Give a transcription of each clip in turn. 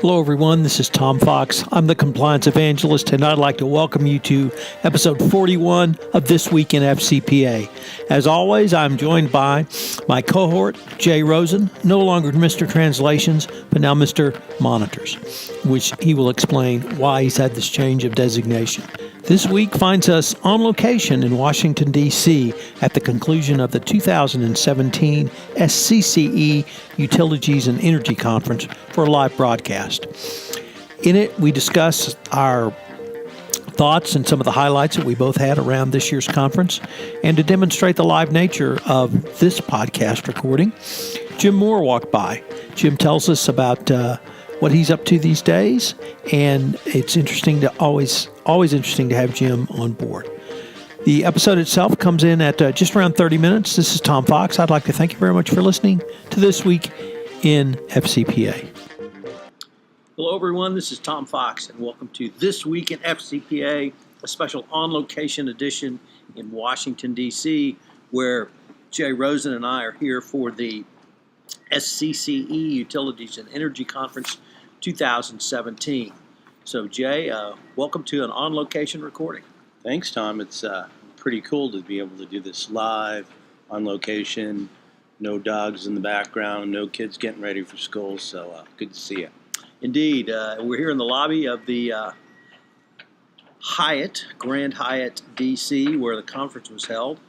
Hello, everyone. This is Tom Fox. I'm the Compliance Evangelist, and I'd like to welcome you to episode 41 of This Week in FCPA. As always, I'm joined by my cohort, Jay Rosen, no longer Mr. Translations, but now Mr. Monitors, which he will explain why he's had this change of designation. This week finds us on location in Washington, D.C. at the conclusion of the 2017 SCCE Utilities and Energy Conference for a live broadcast. In it, we discuss our thoughts and some of the highlights that we both had around this year's conference. And to demonstrate the live nature of this podcast recording, Jim Moore walked by. Jim tells us about what he's up to these days, and it's interesting to always interesting to have Jim on board. The episode itself comes in at just around 30 minutes. This is Tom Fox. I'd like to thank you very much for listening to This Week in FCPA. Hello, everyone. This is Tom Fox, and welcome to This Week in FCPA, a special on-location edition in Washington, D.C., where Jay Rosen and I are here for the SCCE Utilities and Energy Conference 2017. So, Jay, welcome to an on-location recording. Thanks, Tom. It's pretty cool to be able to do this live, on location, no dogs in the background, no kids getting ready for school, so good to see you. Indeed. We're here in the lobby of the Grand Hyatt, D.C., where the conference was held.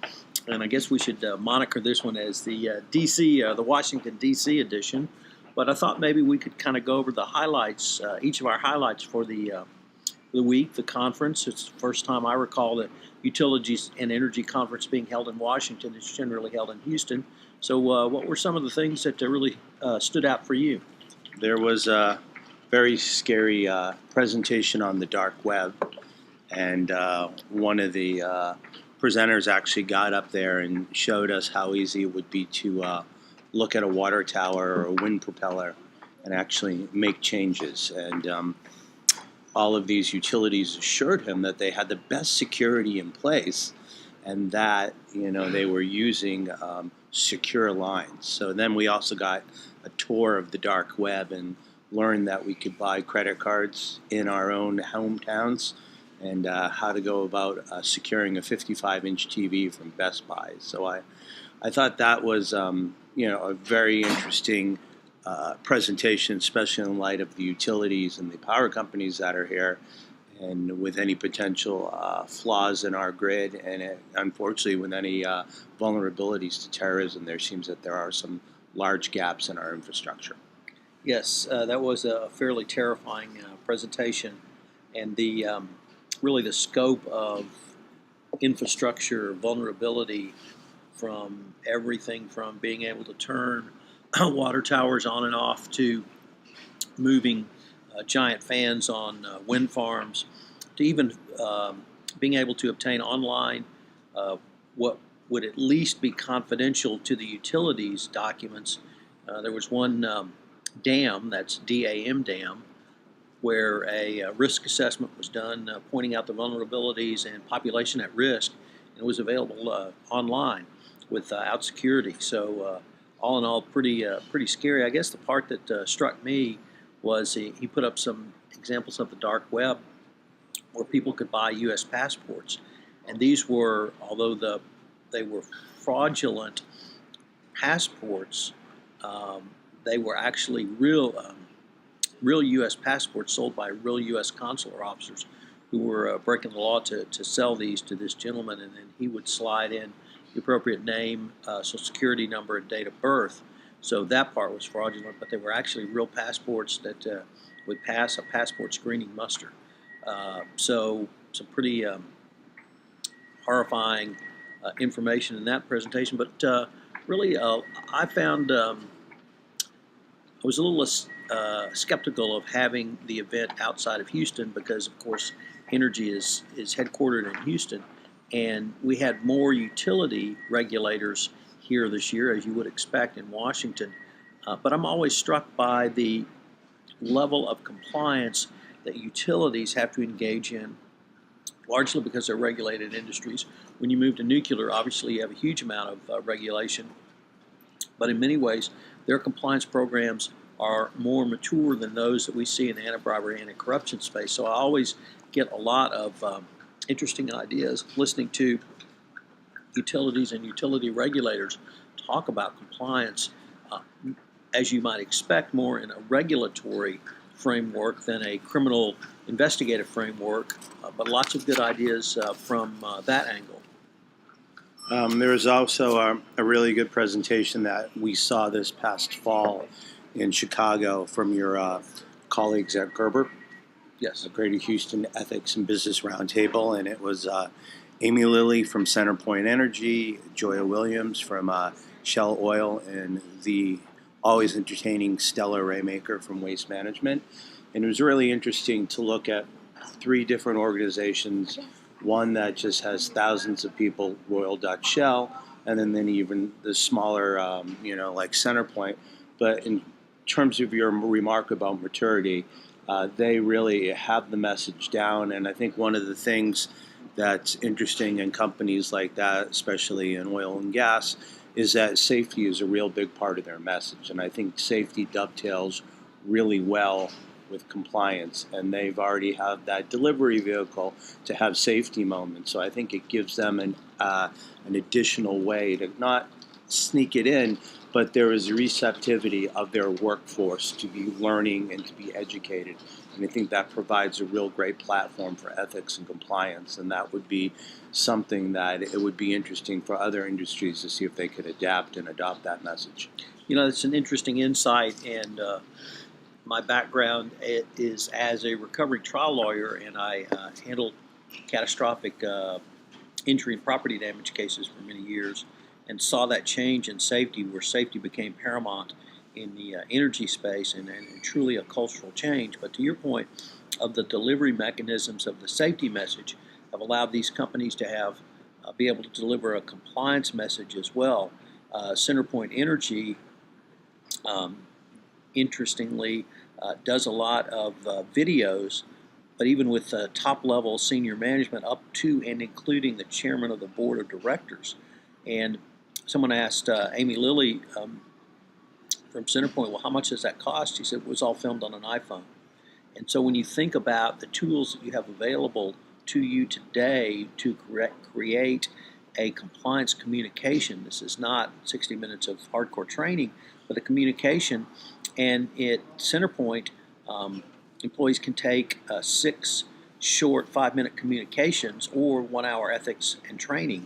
And I guess we should moniker this one as the the Washington, D.C. edition. But I thought maybe we could kind of go over the highlights, each of our highlights for the week, the conference. It's the first time I recall the Utilities and Energy Conference being held in Washington. It's generally held in Houston. So what were some of the things that really stood out for you? There was a very scary presentation on the dark web, and one of the presenters actually got up there and showed us how easy it would be to look at a water tower or a wind propeller and actually make changes. And all of these utilities assured him that they had the best security in place and that, they were using secure lines. So then we also got a tour of the dark web and learned that we could buy credit cards in our own hometowns and how to go about securing a 55-inch TV from Best Buy. So I thought that was, a very interesting presentation, especially in light of the utilities and the power companies that are here, and with any potential flaws in our grid, and unfortunately with any vulnerabilities to terrorism. There seems that there are some large gaps in our infrastructure. Yes, that was a fairly terrifying presentation, and the really the scope of infrastructure vulnerability, from everything from being able to turn water towers on and off to moving giant fans on wind farms, to even being able to obtain online what would at least be confidential to the utilities documents. There was one dam, that's DAM dam, where a risk assessment was done pointing out the vulnerabilities and population at risk, and it was available online without security. So all in all, pretty scary. I guess the part that struck me was he put up some examples of the dark web where people could buy U.S. passports, and these were, although they were fraudulent passports, they were actually real U.S. passports sold by real U.S. consular officers who were breaking the law to sell these to this gentleman, and then he would slide in the appropriate name, social security number, and date of birth. So that part was fraudulent, but they were actually real passports that would pass a passport screening muster. So some pretty horrifying information in that presentation. But really, I found I was a little skeptical of having the event outside of Houston because, of course, Energy is headquartered in Houston. And we had more utility regulators here this year, as you would expect in Washington. But I'm always struck by the level of compliance that utilities have to engage in, largely because they're regulated industries. When you move to nuclear, obviously you have a huge amount of regulation. But in many ways, their compliance programs are more mature than those that we see in the anti-bribery, anti-corruption space. So I always get a lot of interesting ideas listening to utilities and utility regulators talk about compliance, as you might expect, more in a regulatory framework than a criminal investigative framework, but lots of good ideas from that angle. There was also a really good presentation that we saw this past fall in Chicago from your colleagues at Gerber. Yes. A Greater Houston Ethics and Business Roundtable, and it was Amy Lilly from CenterPoint Energy, Joya Williams from Shell Oil, and the always entertaining Stella Raymaker from Waste Management. And it was really interesting to look at 3 different organizations, one that just has thousands of people, Royal Dutch Shell, and then even the smaller, like CenterPoint. But in terms of your remark about maturity, they really have the message down. And I think one of the things that's interesting in companies like that, especially in oil and gas, is that safety is a real big part of their message. And I think safety dovetails really well with compliance, and they've already have that delivery vehicle to have safety moments. So I think it gives them an additional way to not sneak it in, but there is a receptivity of their workforce to be learning and to be educated. And I think that provides a real great platform for ethics and compliance, and that would be something that it would be interesting for other industries to see if they could adapt and adopt that message. It's an interesting insight, and my background is as a recovery trial lawyer, and I handled catastrophic injury and property damage cases for many years, and saw that change in safety, where safety became paramount in the energy space, and truly a cultural change. But to your point of the delivery mechanisms of the safety message have allowed these companies to have be able to deliver a compliance message as well. CenterPoint Energy, interestingly, does a lot of videos, but even with top-level senior management up to and including the chairman of the board of directors. And someone asked Amy Lilly from CenterPoint, well, how much does that cost? She said it was all filmed on an iPhone. And so when you think about the tools that you have available to you today to create a compliance communication, this is not 60 minutes of hardcore training, but a communication. And at CenterPoint, employees can take 6 short 5-minute communications or 1-hour ethics and training.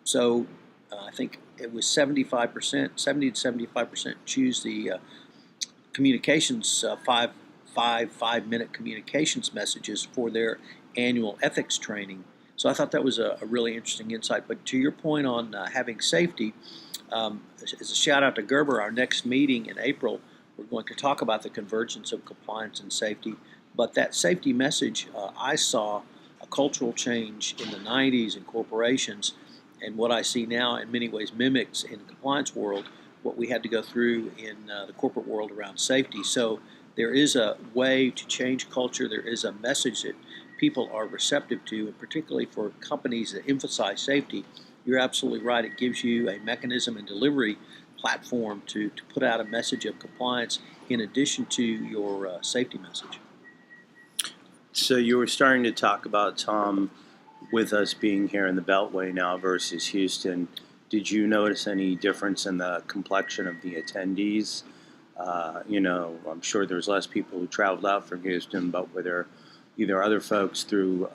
So I think it was 70 to 75% choose the communications, 5-minute communications messages for their annual ethics training. So I thought that was a really interesting insight. But to your point on having safety, as a shout out to Gerber, our next meeting in April, we're going to talk about the convergence of compliance and safety. But that safety message, I saw a cultural change in the 90s in corporations, and what I see now in many ways mimics in the compliance world what we had to go through in the corporate world around safety. So there is a way to change culture. There is a message that people are receptive to, and particularly for companies that emphasize safety. You're absolutely right. It gives you a mechanism and delivery platform to put out a message of compliance in addition to your safety message. So you were starting to talk about, Tom, with us being here in the Beltway now versus Houston, did you notice any difference in the complexion of the attendees? I'm sure there's less people who traveled out from Houston, but were there either other folks through,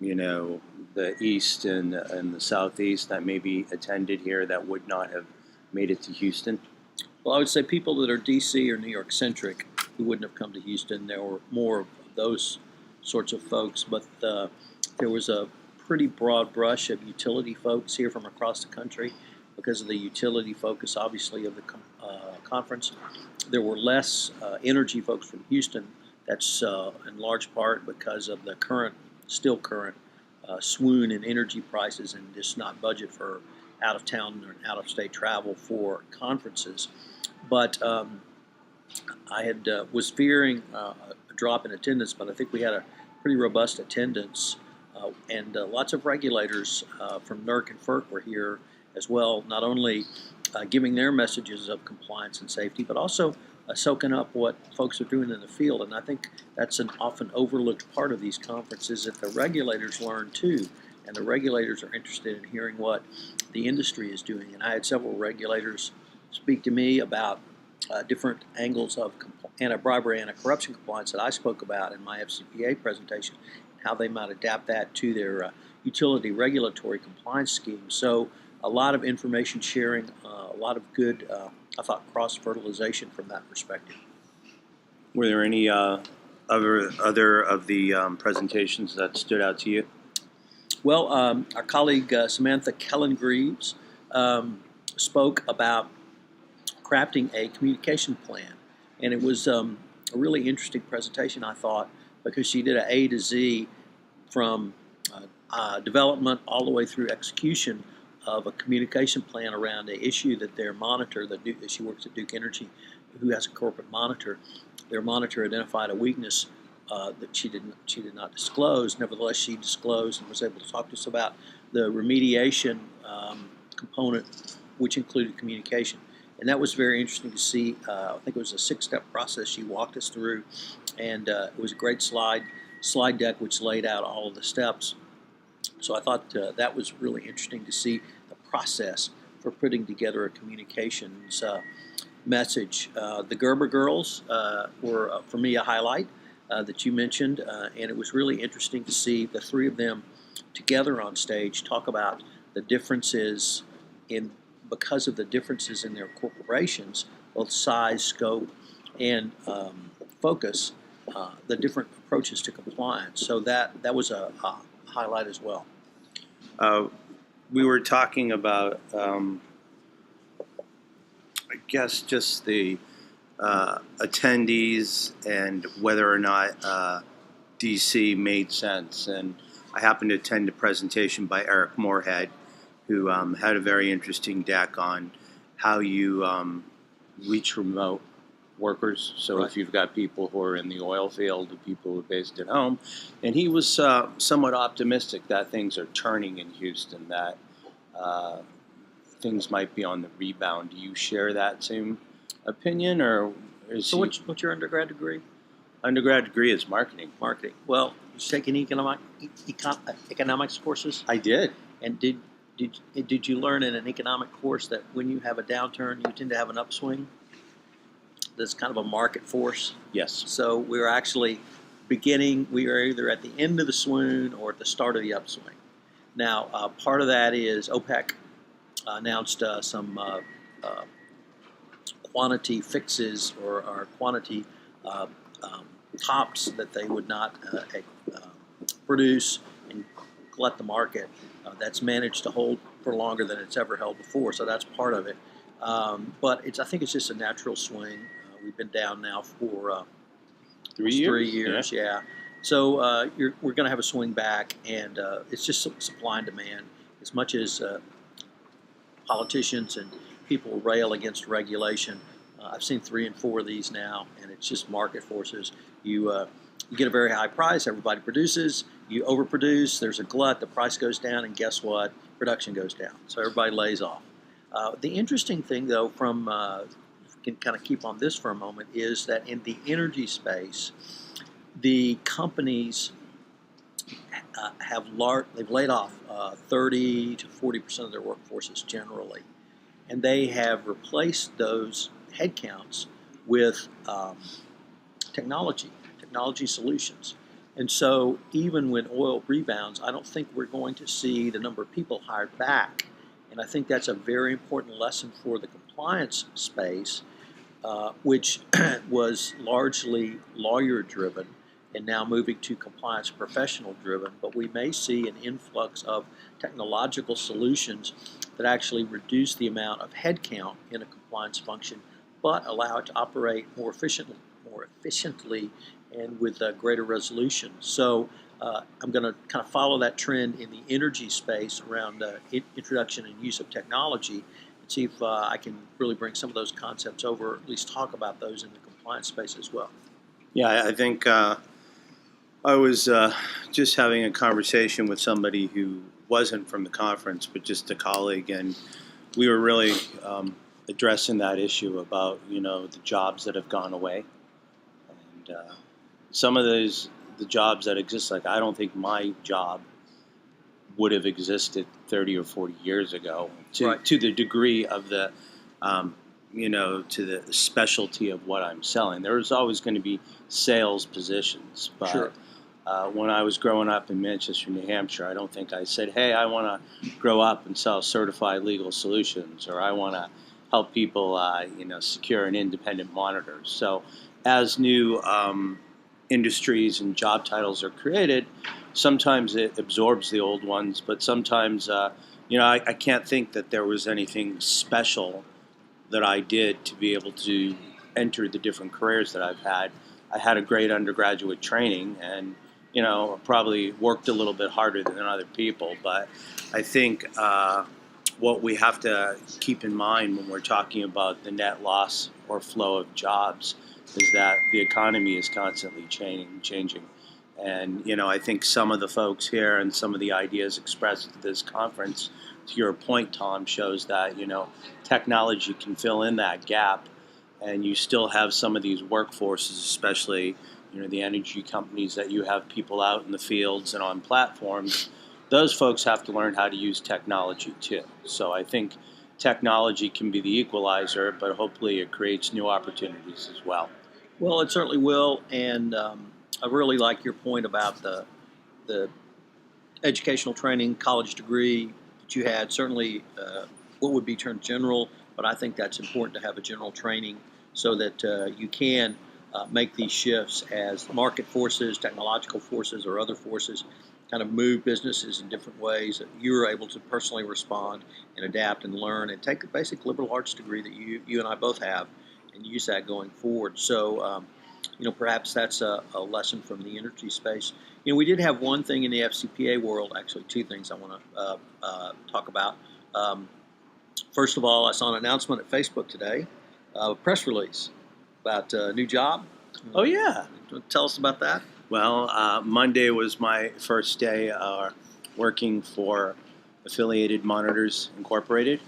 the East and the Southeast that maybe attended here that would not have made it to Houston? Well, I would say people that are D.C. or New York centric who wouldn't have come to Houston. There were more of those sorts of folks, but there was a pretty broad brush of utility folks here from across the country because of the utility focus, obviously, of the conference. There were less energy folks from Houston. That's in large part because of the still current swoon in energy prices and just not budget for out-of-town or out-of-state travel for conferences. But I was fearing a drop in attendance, but I think we had a pretty robust attendance, and lots of regulators from NERC and FERC were here as well, not only giving their messages of compliance and safety, but also soaking up what folks are doing in the field. And I think that's an often overlooked part of these conferences, that the regulators learn too, and the regulators are interested in hearing what the industry is doing. And I had several regulators speak to me about different angles of anti-bribery, anti-corruption compliance that I spoke about in my FCPA presentation, how they might adapt that to their utility regulatory compliance scheme. So a lot of information sharing, a lot of good, I thought, cross-fertilization from that perspective. Were there any other of the presentations that stood out to you? Well, our colleague Samantha Kellen-Greaves spoke about crafting a communication plan, and it was a really interesting presentation, I thought, because she did an A to Z from development all the way through execution of a communication plan around an issue that their monitor, she works at Duke Energy, who has a corporate monitor. Their monitor identified a weakness that she did not disclose. Nevertheless, she disclosed and was able to talk to us about the remediation component, which included communication. And that was very interesting to see. I think it was a 6-step process she walked us through, and it was a great slide deck which laid out all of the steps. So I thought that was really interesting to see the process for putting together a communications message. The Gerber girls were, for me, a highlight that you mentioned, and it was really interesting to see the three of them together on stage talk about the differences because of the differences in their corporations, both size, scope, and focus, the different approaches to compliance. So that was a highlight as well. We were talking about, I guess, just the attendees and whether or not DC made sense. And I happened to attend a presentation by Eric Moorhead, who had a very interesting deck on how you reach remote workers. So Right. if you've got people who are in the oil field, the people who are based at home, and he was somewhat optimistic that things are turning in Houston, that things might be on the rebound. Do you share that same opinion, or is So what's your undergrad degree? undergrad degree is marketing? Marketing. Well, you taking economics courses, I did. and did you learn in an economic course that when you have a downturn, you tend to have an upswing? That's kind of a market force. Yes. So we were actually we are either at the end of the swoon or at the start of the upswing. Now, part of that is OPEC announced some quantity fixes or quantity tops that they would not produce and glut the market. That's managed to hold for longer than it's ever held before, so that's part of it. But I think it's just a natural swing. We've been down now for 3 years. 3 years, yeah. So we're going to have a swing back, and it's just supply and demand. As much as politicians and people rail against regulation, I've seen 3 and 4 of these now, and it's just market forces. You get a very high price, everybody produces, you overproduce, there's a glut, the price goes down, and guess what? Production goes down. So everybody lays off. The interesting thing, though, from can kind of keep on this for a moment, is that in the energy space, the companies they've laid off 30 to 40% of their workforces generally, and they have replaced those headcounts with technology solutions. And so even when oil rebounds, I don't think we're going to see the number of people hired back. And I think that's a very important lesson for the compliance space, which was largely lawyer-driven and now moving to compliance professional-driven. But we may see an influx of technological solutions that actually reduce the amount of headcount in a compliance function, but allow it to operate more efficiently and with greater resolution. So I'm going to kind of follow that trend in the energy space around introduction and use of technology, and see if I can really bring some of those concepts over, or at least talk about those in the compliance space as well. Yeah, I think I was just having a conversation with somebody who wasn't from the conference, but just a colleague, and we were really addressing that issue about the jobs that have gone away, and some of the jobs that exist. Like, I don't think my job would have existed 30 or 40 years ago to the degree of the to the specialty of what I'm selling. There's always going to be sales positions, but Sure. When I was growing up in Manchester, New Hampshire, I don't think I said, hey, I want to grow up and sell certified legal solutions, or I want to help people secure an independent monitor. So as new industries and job titles are created, sometimes it absorbs the old ones, but sometimes I can't think that there was anything special that I did to be able to enter the different careers that I've had. I had a great undergraduate training, and probably worked a little bit harder than other people. But I think what we have to keep in mind when we're talking about the net loss or flow of jobs is that the economy is constantly changing. And I think some of the folks here and some of the ideas expressed at this conference, to your point, Tom, shows that technology can fill in that gap, and you still have some of these workforces, especially the energy companies, that you have people out in the fields and on platforms. Those folks have to learn how to use technology too. So I think technology can be the equalizer, but hopefully it creates new opportunities as well. Well, it certainly will, and I really like your point about the educational training, college degree that you had. Certainly, what would be termed general, but I think that's important to have a general training so that you can make these shifts as market forces, technological forces, or other forces kind of move businesses in different ways. That you're able to personally respond and adapt and learn and take the basic liberal arts degree that you and I both have and use that going forward. So, perhaps that's a lesson from the energy space. We did have one thing in the FCPA world, actually two things I want to talk about. First of all, I saw an announcement at Facebook today, a press release about a new job. Oh, yeah. Tell us about that. Well, Monday was my first day working for Affiliated Monitors Incorporated.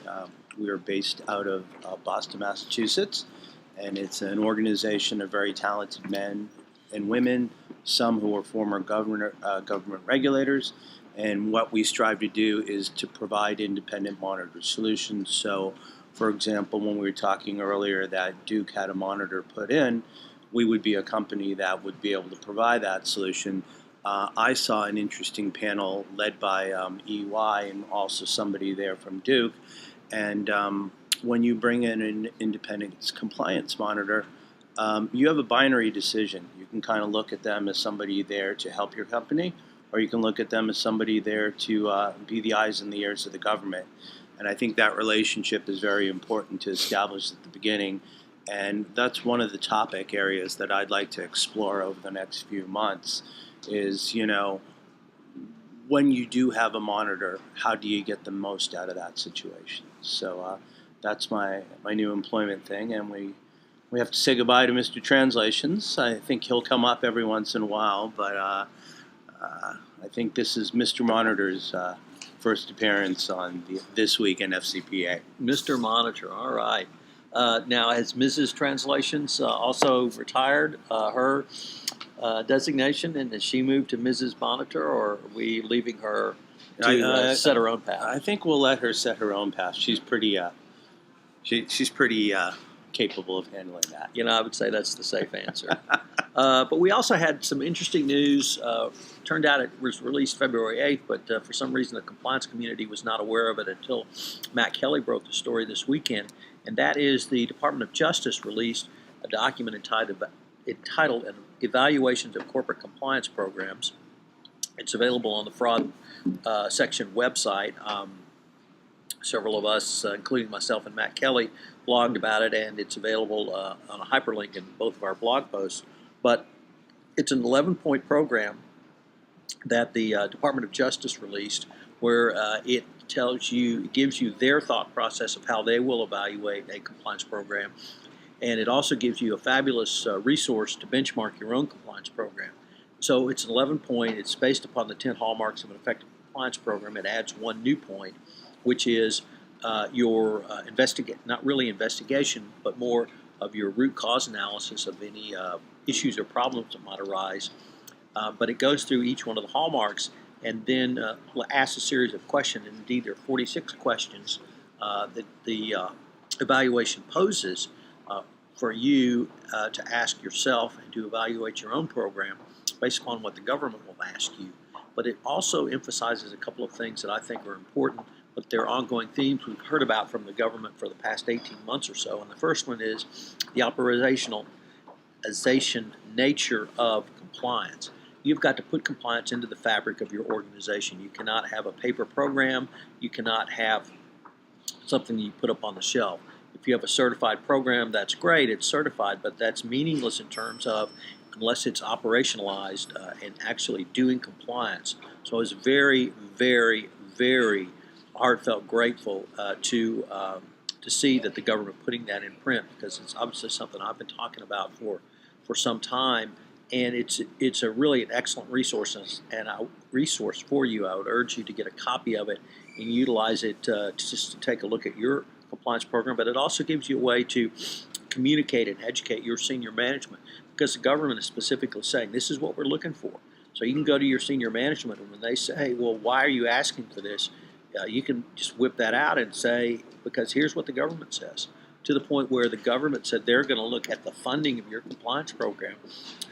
We are based out of Boston, Massachusetts, and it's an organization of very talented men and women, some who are former government regulators. And what we strive to do is to provide independent monitor solutions. So, for example, when we were talking earlier that Duke had a monitor put in, we would be a company that would be able to provide that solution. I saw an interesting panel led by EY and also somebody there from Duke. And when you bring in an independent compliance monitor, you have a binary decision. You can kind of look at them as somebody there to help your company, or you can look at them as somebody there to be the eyes and the ears of the government. And I think that relationship is very important to establish at the beginning. And that's one of the topic areas that I'd like to explore over the next few months is, when you do have a monitor, how do you get the most out of that situation? So that's my new employment thing. And we have to say goodbye to Mr. Translations. I think he'll come up every once in a while, but I think this is Mr. Monitor's first appearance on This Week in FCPA. Mr. Monitor, all right. Now, has Mrs. Translations also retired her designation, and has she moved to Mrs. Monitor, or are we leaving her to set her own path? I think we'll let her set her own path. She's pretty, she's pretty capable of handling that. I would say that's the safe answer. But we also had some interesting news. Turned out it was released February 8th, but for some reason the compliance community was not aware of it until Matt Kelly broke the story this weekend. And that is the Department of Justice released a document entitled Evaluations of Corporate Compliance Programs. It's available on the fraud section website. Several of us, including myself and Matt Kelly, blogged about it, and it's available on a hyperlink in both of our blog posts. But it's an 11-point program that the Department of Justice released, where it gives you their thought process of how they will evaluate a compliance program, and it also gives you a fabulous resource to benchmark your own compliance program. So it's an 11-point. It's based upon the 10 hallmarks of an effective compliance program. It adds one new point, which is your not really investigation, but more of your root cause analysis of any issues or problems that might arise. But it goes through each one of the hallmarks and then asks a series of questions. And indeed, there are 46 questions that the evaluation poses for you to ask yourself and to evaluate your own program based upon what the government will ask you. But it also emphasizes a couple of things that I think are important, but they're ongoing themes we've heard about from the government for the past 18 months or so. And the first one is the operationalization nature of compliance. You've got to put compliance into the fabric of your organization. You cannot have a paper program. You cannot have something you put up on the shelf. If you have a certified program, that's great, it's certified, but that's meaningless in terms of unless it's operationalized and actually doing compliance. So I was very, very, very heartfelt grateful to see that the government putting that in print, because it's obviously something I've been talking about for some time, and it's a really an excellent resource and a resource for you. I would urge you to get a copy of it and utilize it just to take a look at your compliance program, but it also gives you a way to communicate and educate your senior management, because the government is specifically saying this is what we're looking for. So you can go to your senior management, and when they say, well, why are you asking for this, you can just whip that out and say, because here's what the government says, to the point where the government said they're going to look at the funding of your compliance program.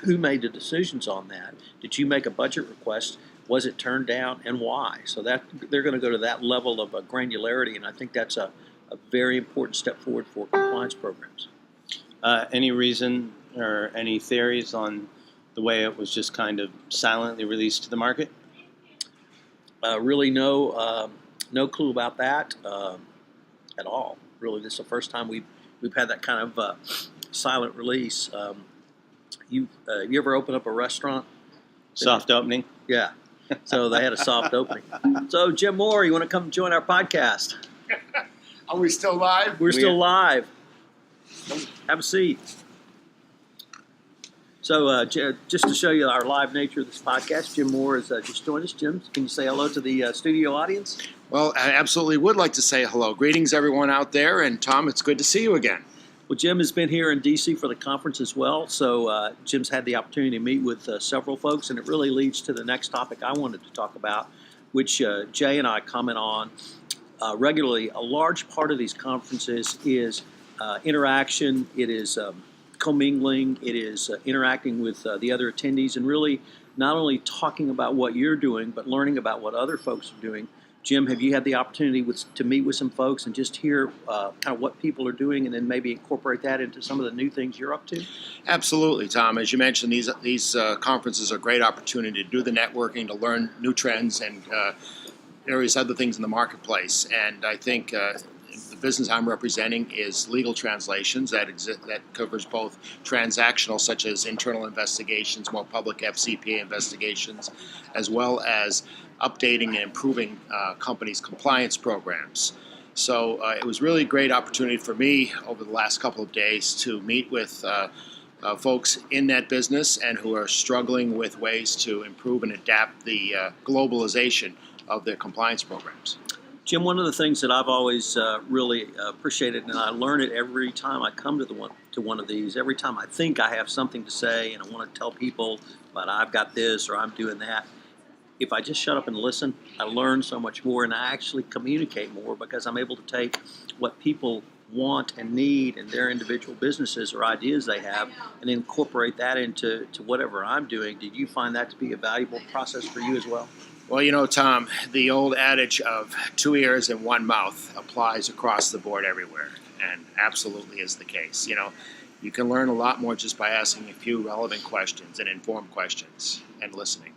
Who made the decisions on that? Did you make a budget request? Was it turned down, and why? So that they're going to go to that level of granularity, and I think that's a very important step forward for compliance programs. Any reason or any theories on the way it was just kind of silently released to the market? Really no clue about that at all. Really, this is the first time we've had that kind of silent release. You ever open up a restaurant? Soft opening? Yeah. So they had a soft opening. So Jim Moore, you want to come join our podcast? Are we still live? We're still live. Have a seat. So just to show you our live nature of this podcast, Jim Moore has just joined us. Jim, can you say hello to the studio audience? Well, I absolutely would like to say hello. Greetings, everyone out there. And Tom, it's good to see you again. Well, Jim has been here in D.C. for the conference as well. So Jim's had the opportunity to meet with several folks, and it really leads to the next topic I wanted to talk about, which Jay and I comment on regularly. A large part of these conferences is interaction. It is commingling. It is interacting with the other attendees, and really not only talking about what you're doing, but learning about what other folks are doing. Jim, have you had the opportunity to meet with some folks and just hear kind of what people are doing, and then maybe incorporate that into some of the new things you're up to? Absolutely, Tom. As you mentioned, these conferences are a great opportunity to do the networking, to learn new trends and various other things in the marketplace. And I think the business I'm representing is legal translations that covers both transactional, such as internal investigations, more public FCPA investigations, as well as updating and improving companies' compliance programs. So it was really a great opportunity for me over the last couple of days to meet with folks in that business and who are struggling with ways to improve and adapt the globalization of their compliance programs. Jim, one of the things that I've always really appreciated, and I learn it every time I come to one of these, every time I think I have something to say and I want to tell people, but I've got this or I'm doing that. If I just shut up and listen, I learn so much more, and I actually communicate more because I'm able to take what people want and need in their individual businesses or ideas they have and incorporate that into whatever I'm doing. Did you find that to be a valuable process for you as well? Well, you know, Tom, the old adage of 2 ears and 1 mouth applies across the board everywhere, and absolutely is the case. You know, you can learn a lot more just by asking a few relevant questions and informed questions and listening.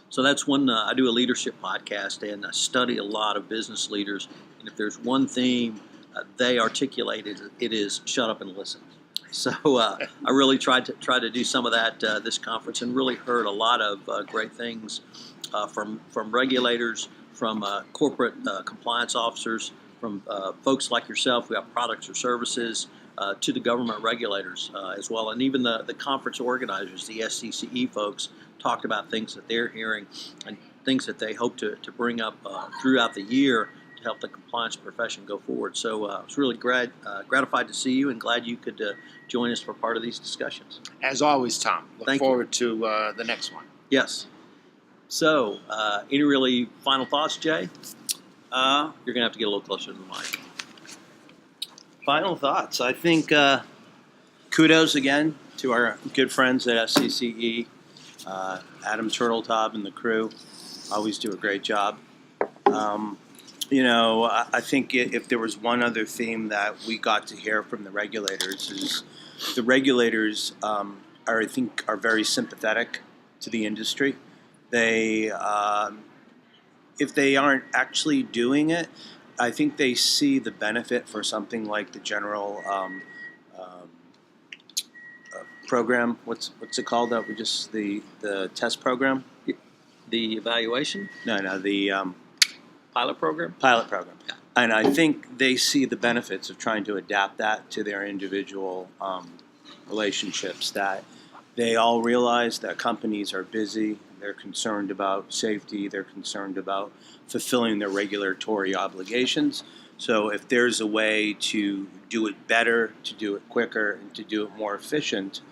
So that's one, I do a leadership podcast, and I study a lot of business leaders, and if there's one theme they articulated, it is shut up and listen. So I really tried to do some of that this conference, and really heard a lot of great things from regulators, from corporate compliance officers, from folks like yourself who have products or services, to the government regulators as well, and even the conference organizers, the SCCE folks, talked about things that they're hearing and things that they hope to bring up throughout the year to help the compliance profession go forward. So I was really gratified to see you and glad you could join us for part of these discussions. As always, Tom. Look Thank you. forward to the next one. Yes. So, any really final thoughts, Jay? You're going to have to get a little closer to the mic. Final thoughts. I think kudos again to our good friends at FCCE, Adam Turtletop and the crew. Always do a great job. I think if there was one other theme that we got to hear from the regulators is the regulators are very sympathetic to the industry. They, if they aren't actually doing it, I think they see the benefit for something like the general program. What's it called? That we just the test program. The evaluation? No, the Pilot program? Pilot program. Yeah. And I think they see the benefits of trying to adapt that to their individual relationships, that they all realize that companies are busy, they're concerned about safety, they're concerned about fulfilling their regulatory obligations. So if there's a way to do it better, to do it quicker, and to do it more efficient,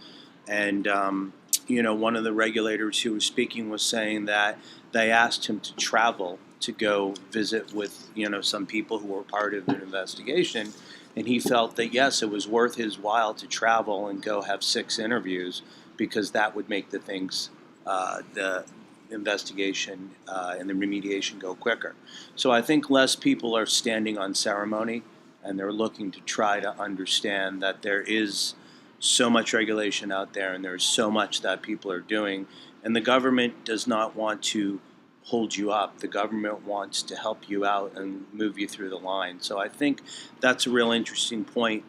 and one of the regulators who was speaking was saying that they asked him to travel to go visit with, some people who were part of an investigation. And he felt that, yes, it was worth his while to travel and go have 6 interviews because that would make the things, the investigation and the remediation go quicker. So I think less people are standing on ceremony and they're looking to try to understand that there is so much regulation out there and there's so much that people are doing. And the government does not want to hold you up. The government wants to help you out and move you through the line. So I think that's a real interesting point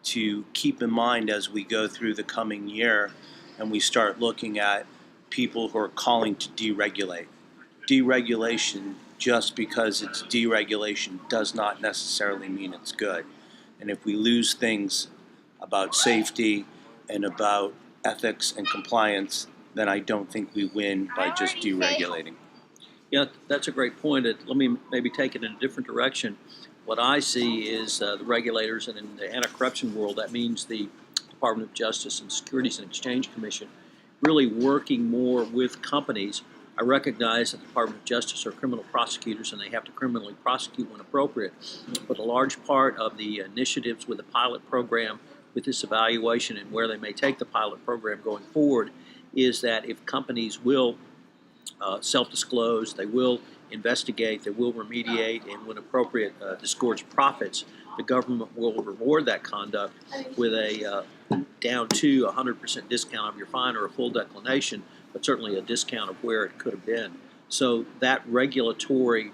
to keep in mind as we go through the coming year and we start looking at people who are calling to deregulate. Deregulation, just because it's deregulation, does not necessarily mean it's good. And if we lose things about safety and about ethics and compliance, then I don't think we win by just deregulating. Yeah, that's a great point. Let me maybe take it in a different direction. What I see is the regulators, and in the anti-corruption world, that means the Department of Justice and Securities and Exchange Commission, really working more with companies. I recognize that the Department of Justice are criminal prosecutors and they have to criminally prosecute when appropriate. But a large part of the initiatives with the pilot program, with this evaluation and where they may take the pilot program going forward, is that if companies will self-disclose, they will investigate, they will remediate, and when appropriate, disgorge profits, the government will reward that conduct with a down to 100% discount of your fine or a full declination, but certainly a discount of where it could have been. So that regulatory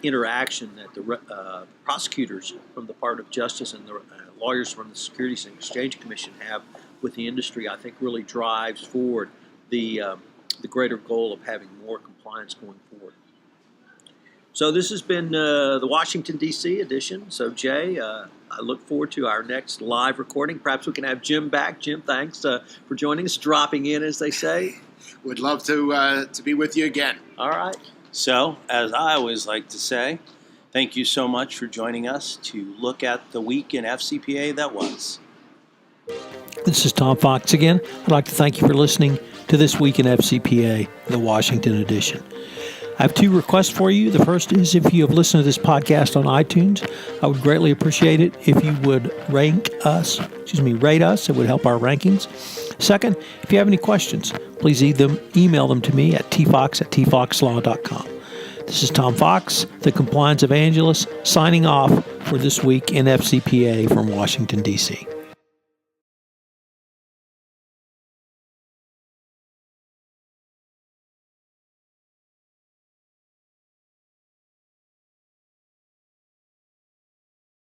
interaction that the prosecutors from the Department of Justice and the lawyers from the Securities and Exchange Commission have with the industry, I think really drives forward the greater goal of having more compliance going forward. So this has been the Washington, D.C. edition. So Jay, I look forward to our next live recording. Perhaps we can have Jim back. Jim, thanks for joining us, dropping in, as they say. Would love to be with you again. All right. So, as I always like to say, thank you so much for joining us to look at the week in FCPA that was. This is Tom Fox again. I'd like to thank you for listening to This Week in FCPA, the Washington edition. I have 2 requests for you. The first is if you have listened to this podcast on iTunes, I would greatly appreciate it if you would rate us. It would help our rankings. Second, if you have any questions, please email them to me at tfox@tfoxlaw.com. This is Tom Fox, the Compliance Evangelist, signing off for This Week in FCPA from Washington, D.C.